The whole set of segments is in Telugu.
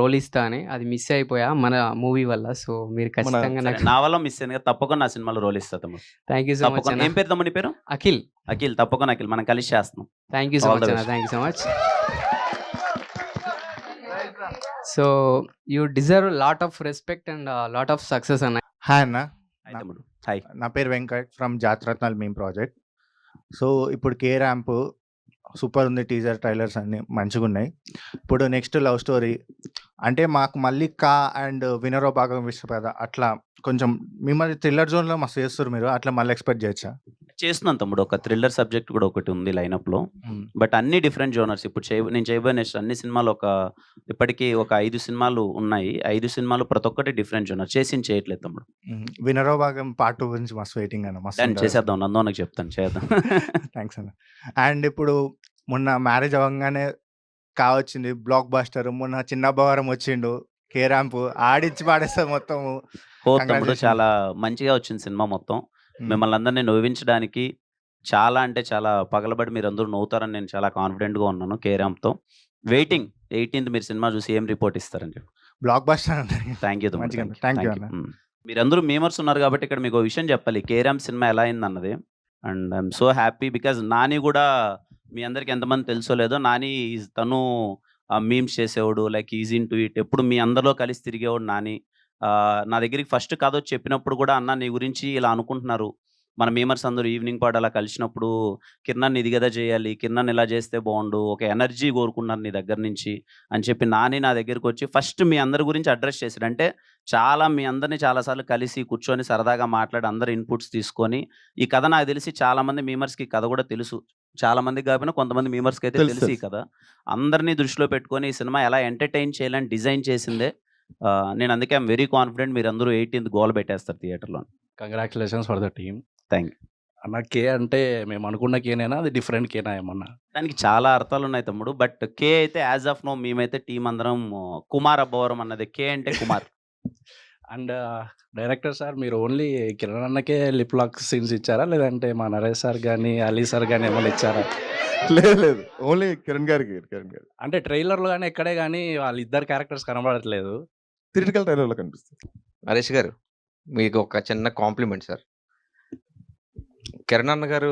రోల్ ఇస్తా అని. అది మిస్ అయిపోయా మన మూవీ వల్ల. సో, మీరు ఖచ్చితంగా సరే, నాకు నా వల్ల మిస్ అయింది కదా! తప్పకుండా నా సినిమాలో రోల్ ఇస్తా తమ్ముడు. థాంక్ యూ సో మచ్ తప్పకుండా. అన్న. ఏం పేరు తమ్ముడు నీ పేరు? అఖిల్. అఖిల్. తప్పకుండా అఖిల్. మనం కలిసి చేస్తున్నాం. Thank you so all the much అన్న. Best. Thank you so much. So, you deserve lot of respect and lot of success అన్న. హాయ్ అన్న. హాయ్ తమ్ముడు. హాయ్. నా పేరు Venkat from Jathiratnalu meme project. So ఇప్పుడు కే ర్యాంప్ సూపర్ ఉంది, టీజర్ ట్రైలర్స్ అన్ని మంచిగా ఉన్నాయి. ఇప్పుడు నెక్స్ట్ లవ్ స్టోరీ అంటే మాకు మళ్ళీ కా అండ్ వినరో భాగం విశ్వపేద అట్లా కొంచెం మిమ్మల్ని థ్రిల్లర్ జోన్లో మస్తు చేస్తారు మీరు, అట్లా మళ్ళీ ఎక్స్పెక్ట్ చేయొచ్చా? చేస్తున్నాను తమ్ముడు. ఒక థ్రిల్లర్ సబ్జెక్ట్ కూడా ఒకటి ఉంది లైనప్‌లో. బట్ అన్ని డిఫరెంట్ జోనర్స్. ఇప్పుడు నేను చేయబోయే నెక్స్ట్ అన్ని సినిమాలు ఇప్పటికి ఒక 5 సినిమాలు ఉన్నాయి. 5 సినిమాలు ప్రతి ఒక్కటి డిఫరెంట్ జోనర్. చేసింది చేయట్లేదు తమ్ముడు. వినరో భాగం పార్ట్ 2 గురించి మస్తు వెయిటింగ్ అన్న. మస్తు దాన్ని చేసేద్దాం. నందోనకి చెప్తాను చేద్దాం. థ్యాంక్స్ అన్న. అండ్ ఇప్పుడు మొన్న మ్యారేజ్ అవ్వగానే కావచ్చింది బ్లాక్ బాస్టర్. మొన్న చిన్న భవరం వచ్చిండు, కే ర్యాంప్ ఆడిచ్చి పాడేస్తారు మొత్తం. తమ్ముడు Congratulations. చాలా మంచిగా వచ్చింది సినిమా మొత్తం. మిమ్మల్ని అందరినీ నవ్వించడానికి చాలా అంటే చాలా పగలబడి మీరందరూ నవ్వుతారని నేను చాలా కాన్ఫిడెంట్‌గా ఉన్నాను కే ర్యాంప్‌తో. వెయిటింగ్ 18th మీరు సినిమా చూసి ఏం రిపోర్ట్ ఇస్తారని చెప్పి. బ్లాక్ బాస్టర్ అన్న. థ్యాంక్ యూ తమ్ముడు. మంచిగా thank you. Thank you thank you. అన్న. మీరందరూ మీమర్స్ ఉన్నారు కాబట్టి ఇక్కడ మీకు విషయం చెప్పాలి. కే ర్యాంప్ సినిమా ఎలా అయిందన్నది. And I'm so happy because Nani కూడా మీ అందరికి ఎంతమంది తెలుసో లేదో, నాని తను మీమ్స్ చేసేవాడు. Like is in to it. ఎప్పుడు మీ అందరిలో కలిసి తిరిగేవాడు నాని. నా దగ్గరికి ఫస్ట్ కథ వచ్చి చెప్పినప్పుడు కూడా అన్న నీ గురించి ఇలా అనుకుంటున్నారు, మన మీమర్స్ అందరూ ఈవినింగ్ పాట అలా కలిసినప్పుడు కిరణ్ ఇది కదా చేయాలి, కిరణ్ ఇలా చేస్తే బాగుండు, ఒక ఎనర్జీ కోరుకున్నారు నీ దగ్గర నుంచి అని చెప్పి నాని నా దగ్గరికి వచ్చి ఫస్ట్ మీ అందరి గురించి అడ్రస్ చేశాడు. అంటే చాలా మీ అందరినీ చాలాసార్లు కలిసి కూర్చొని సరదాగా మాట్లాడి అందరు ఇన్పుట్స్ తీసుకొని ఈ కథ నాకు తెలిసి చాలామంది మీమర్స్కి కథ కూడా తెలుసు. చాలా మందికి కాకపోయినా కొంతమంది మీమర్స్కి అయితే తెలుసు ఈ కథ. అందరినీ దృష్టిలో పెట్టుకొని ఈ సినిమా ఎలా ఎంటర్టైన్ చేయాలని డిజైన్ చేసిందే. నేను అందుకే ఐఎమ్ వెరీ కాన్ఫిడెంట్ మీరందరూ 18th గోల్ పెట్టేస్తారు థియేటర్లో. Congratulations for the team. Thank you. అన్న కే అంటే మేము అనుకున్న కేనేనా, అది డిఫరెంట్ కేనా ఏమన్నా? దానికి చాలా అర్థాలు ఉన్నాయి తమ్ముడు. బట్ కే అయితే యాజ్ ఆఫ్ నో మేమైతే టీం అందరం కుమార్ అబ్బవరం అన్నది. కే అంటే కుమార్. అండ్ డైరెక్టర్ సార్ మీరు ఓన్లీ కిరణ్ అన్నకే లిప్ లాక్ సీన్స్ ఇచ్చారా, లేదంటే మా నరేష్ సార్ కానీ అలీ సార్ కానీ ఏమైనా ఇచ్చారా? లేదు ఓన్లీ కిరణ్ గారు. అంటే ట్రైలర్లో కానీ ఎక్కడే కానీ వాళ్ళిద్దరు క్యారెక్టర్స్ కనబడట్లేదు. థియేటికల్ ట్రైలర్లో కనిపిస్తుంది. నరేష్ గారు మీకు ఒక చిన్న కాంప్లిమెంట్ సార్. కిరణ్ అన్న గారు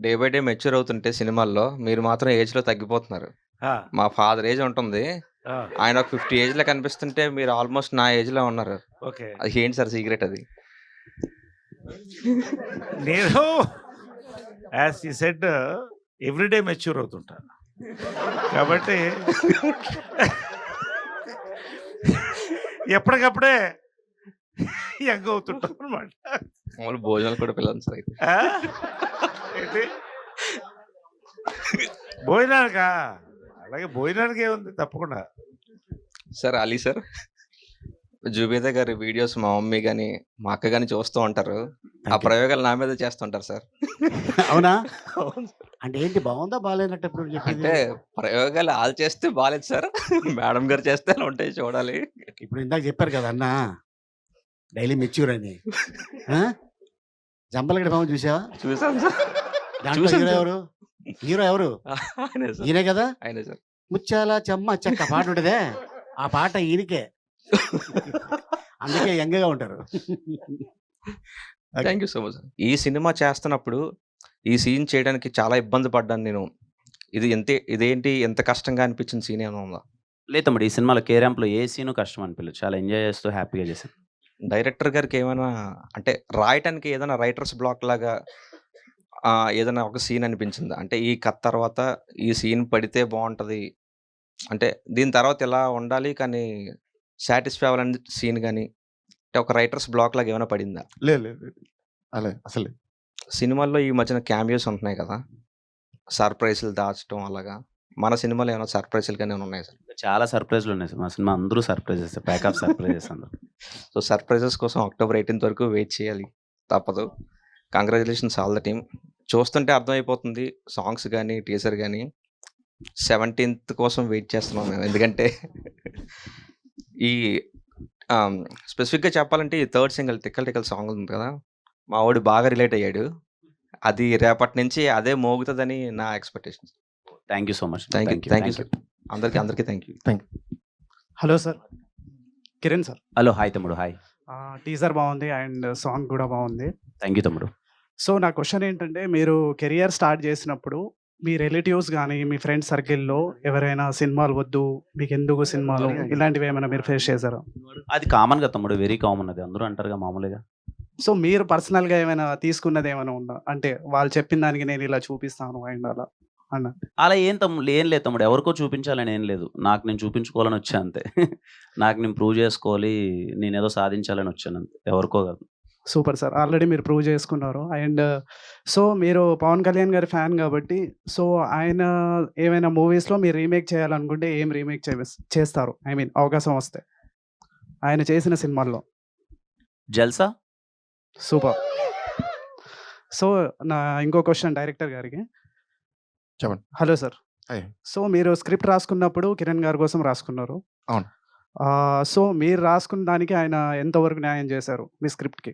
డే బై డే మెచ్యూర్ అవుతుంటే సినిమాల్లో మీరు మాత్రం ఏజ్లో తగ్గిపోతున్నారు. మా ఫాదర్ ఏజ్ ఉంటుంది, ఆయన ఒక 50 ఏజ్లో కనిపిస్తుంటే మీరు ఆల్మోస్ట్ నా ఏజ్లో ఉన్నారు. ఓకే, అది ఏంటి సార్ సీక్రెట్? అది నేను యాజ్ ఈ సెడ్ ఎవ్రీడే మెచ్యూర్ అవుతుంటాను కాబట్టి ఎప్పటికప్పుడే యంగ్ అవుతుంటాం అనమాట. మామూలు భోజనాలు కూడా పిల్లలు సార్. అయితే ఏంటి భోజనానికా? అలాగే భోజనానికి ఏముంది, తప్పకుండా. సార్ అలీ సార్, జుబేదా గారి వీడియోస్ మా మమ్మీ కానీ మా అక్క కానీ చూస్తూ ఉంటారు. ఆ ప్రయోగాలు నా మీద చేస్తుంటారు సార్. అవునా? అంటే ఏంటి, బాగుందా బాగాలేనట్టు ఎప్పుడు అంటే చెప్పేది? ప్రయోగాలు వాళ్ళు చేస్తే బాగాలేదు సార్, మేడం గారు చేస్తే అలా ఉంటాయి చూడాలి. ఇప్పుడు ఇందాక చెప్పారు కదా అన్న, డైలీ మెచ్యూర్ అని. జంపలగడ బాబు చూసావా? చూసాను సార్. దాంట్లో చూసాను హీరో సార్. ఎవరు? హీరో ఎవరు? ఆయనే సార్. ఈయనే కదా. ఆయనే సార్. ముచ్చాల చెమ్మ చెక్క పాట ఉంటదే, ఆ పాట ఈయనకే. అందుకే యంగ్గా ఉంటారు. Thank you so much. ఈ సినిమా చేస్తున్నప్పుడు ఈ సీన్ చేయడానికి చాలా ఇబ్బంది పడ్డాను నేను. ఇదేంటి ఎంత కష్టంగా అనిపించిన సీన్ ఏమైనా ఉందా? లేదు తమ్ముడు, ఈ సినిమాలో కే ర్యాంప్లో ఏ సీను కష్టం అనిపించలేదు. చాలా ఎంజాయ్ చేస్తూ హ్యాపీగా చేశాను. డైరెక్టర్ గారికి ఏమైనా అంటే రాయటానికి ఏదైనా రైటర్స్ బ్లాక్ లాగా ఏదైనా ఒక సీన్ అనిపించిందా? అంటే ఈ కథ తర్వాత ఈ సీన్ పడితే బాగుంటుంది, అంటే దీని తర్వాత ఇలా ఉండాలి కానీ సాటిస్ఫై అవ్వాలని సీన్ కానీ, అంటే ఒక రైటర్స్ బ్లాక్ లాగా ఏమైనా పడిందా? లేదు అలా అసలు సినిమాల్లో ఈ మధ్యన క్యామియోస్ ఉంటున్నాయి కదా, సర్ప్రైజ్లు దాచడం అలాగా. మన సినిమాలో ఏమైనా సర్ప్రైజ్లు కానీ ఏమైనా ఉన్నాయి సార్? చాలా సర్ప్రైజ్లు ఉన్నాయి సార్. మా సినిమా అందరూ సర్ప్రైజెస్, ప్యాక్ ఆఫ్ సర్ప్రైజెస్ అందరూ. సో సర్ప్రైజెస్ కోసం October 18th వరకు వెయిట్ చేయాలి, తప్పదు. Congratulations all the team. చూస్తుంటే అర్థమైపోతుంది సాంగ్స్ కానీ టీజర్ కానీ. 17th కోసం వెయిట్ చేస్తున్నాం మేము. ఎందుకంటే ఈ స్పెసిఫిక్గా చెప్పాలంటే ఈ థర్డ్ సింగిల్ టిక్కల్ టిక్కల్ సాంగ్ ఉంది కదా, మా వాడు బాగా రిలేట్ అయ్యాడు. అది రేపటి నుంచి అదే మోగుతుందని నా expectation. Thank you so much. Thank you. అందరికీ thank you. Hello sir, Kiran sir. Hello hi తమ్ముడు హాయ్. టీజర్ బాగుంది అండ్ సాంగ్ కూడా బాగుంది. థ్యాంక్ యూ తమ్ముడు. సో నా క్వశ్చన్ ఏంటంటే, మీరు కెరియర్ స్టార్ట్ చేసినప్పుడు మీ రిలేటివ్స్ కానీ మీ ఫ్రెండ్ సర్కిల్లో ఎవరైనా సినిమాలు వద్దు, మీకు ఎందుకు సినిమాలు, ఇలాంటివి ఏమైనా మీరు ఫేస్ చేశారా? అది కామన్ గా తమ్ముడు, వెరీ కామన్, అది అందరూ అంటారుగా మామూలుగా. సో మీరు పర్సనల్గా ఏమైనా తీసుకున్నది ఏమైనా ఉందా? అంటే వాళ్ళు చెప్పిన దానికి నేను ఇలా చూపిస్తాను అండ్ అలా అన్న. అలా ఏం తమ్ముడు ఏం లేదు తమ్ముడు, ఎవరికో చూపించాలని ఏం లేదు, నాకు నేను చూపించుకోవాలని వచ్చా అంతే. నాకు నేను ప్రూవ్ చేసుకోవాలి, నేను ఏదో సాధించాలని వచ్చాను అంతే, ఎవరికో కాదు. సూపర్ సార్, ఆల్రెడీ మీరు ప్రూవ్ చేసుకున్నారు. అండ్ సో మీరు పవన్ కళ్యాణ్ గారి ఫ్యాన్ కాబట్టి, సో ఆయన ఏమైనా మూవీస్లో మీరు రీమేక్ చేయాలనుకుంటే ఏం రీమేక్ చేస్తారు? ఐ మీన్ అవకాశం వస్తే ఆయన చేసిన సినిమాల్లో. జల్సా. సూపర్. సో నా ఇంకో క్వశ్చన్ డైరెక్టర్ గారికి. చెప్పండి. Hello sir. హాయ్. సో మీరు స్క్రిప్ట్ రాసుకున్నప్పుడు కిరణ్ గారి కోసం రాసుకున్నారు. అవును. సో మీరు రాసుకున్న దానికి ఆయన ఎంతవరకు న్యాయం చేశారు మీ స్క్రిప్ట్కి?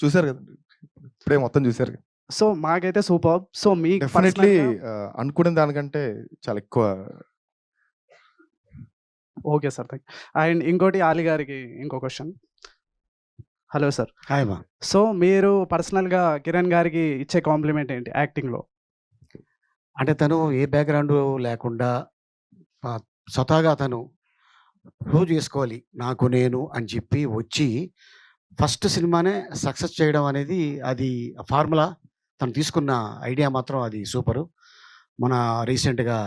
చూసారు కదా, ఇప్పుడే మొత్తం చూసారు కదా. సో మాకైతే సూపర్. సో మీకు డెఫినెట్లీ అనుకున్న దానికంటే చాలా ఎక్కువ. Okay sir, thank. అండ్ ఇంకోటి ఆలి గారికి ఇంకో క్వశ్చన్. Hello sir. హాయ్ మా. సో మీరు పర్సనల్గా కిరణ్ గారికి ఇచ్చే కాంప్లిమెంట్ ఏంటి యాక్టింగ్లో? అంటే తను ఏ బ్యాక్గ్రౌండ్ లేకుండా స్వతహాగా తను ప్రూవ్ చేసుకోవాలి నాకు నేను అని చెప్పి వచ్చి ఫస్ట్ సినిమానే సక్సెస్ చేయడం అనేది అది ఫార్ములా. తను తీసుకున్న ఐడియా మాత్రం అది సూపరు. మన రీసెంట్గా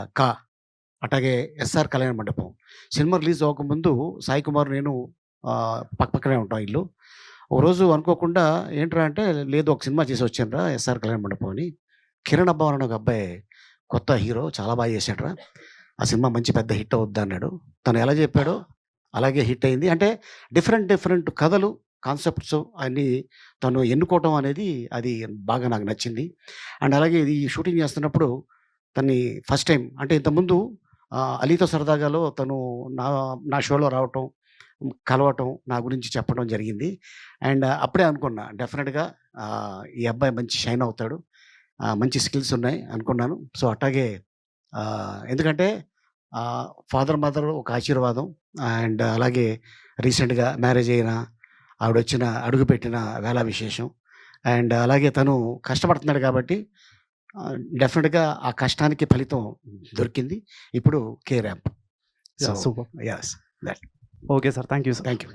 అట్లాగే ఎస్ఆర్ కళ్యాణ మండపం సినిమా రిలీజ్ అవ్వకముందు సాయి కుమార్ నేను పక్కనే ఉంటాం ఇల్లు. ఒక రోజు అనుకోకుండా ఏంట్రా అంటే, లేదు ఒక సినిమా చేసి వచ్చానురా ఎస్ఆర్ కళ్యాణ మండపం అని. కిరణ్ అబ్బా అని ఒక అబ్బాయి కొత్త హీరో చాలా బాగా చేశాడురా, ఆ సినిమా మంచి పెద్ద హిట్ అవుద్ది అన్నాడు. తను ఎలా చెప్పాడో అలాగే హిట్ అయింది. అంటే డిఫరెంట్ కథలు, కాన్సెప్ట్స్ అన్నీ తను ఎన్నుకోవటం అనేది అది బాగా నాకు నచ్చింది. అండ్ అలాగే ఇది షూటింగ్ చేస్తున్నప్పుడు తన్ని ఫస్ట్ టైం అంటే ఇంతకుముందు అలీతో సరదాగాలో తను నా షోలో రావటం, కలవటం, నా గురించి చెప్పడం జరిగింది. అండ్ అప్పుడే అనుకున్నా డెఫినెట్గా ఈ అబ్బాయి మంచి షైన్ అవుతాడు, మంచి స్కిల్స్ ఉన్నాయి అనుకున్నాను. సో అట్లాగే ఎందుకంటే ఫాదర్ మదర్ ఒక ఆశీర్వాదం. అండ్ అలాగే రీసెంట్గా మ్యారేజ్ అయిన ఆవిడ వచ్చిన అడుగుపెట్టిన వేళ విశేషం. అండ్ అలాగే తను కష్టపడుతున్నాడు కాబట్టి డెఫినెట్గా ఆ కష్టానికి ఫలితం దొరికింది. ఇప్పుడు కే ramp. So super. Yes that. Okay sir, thank you sir. Thank you.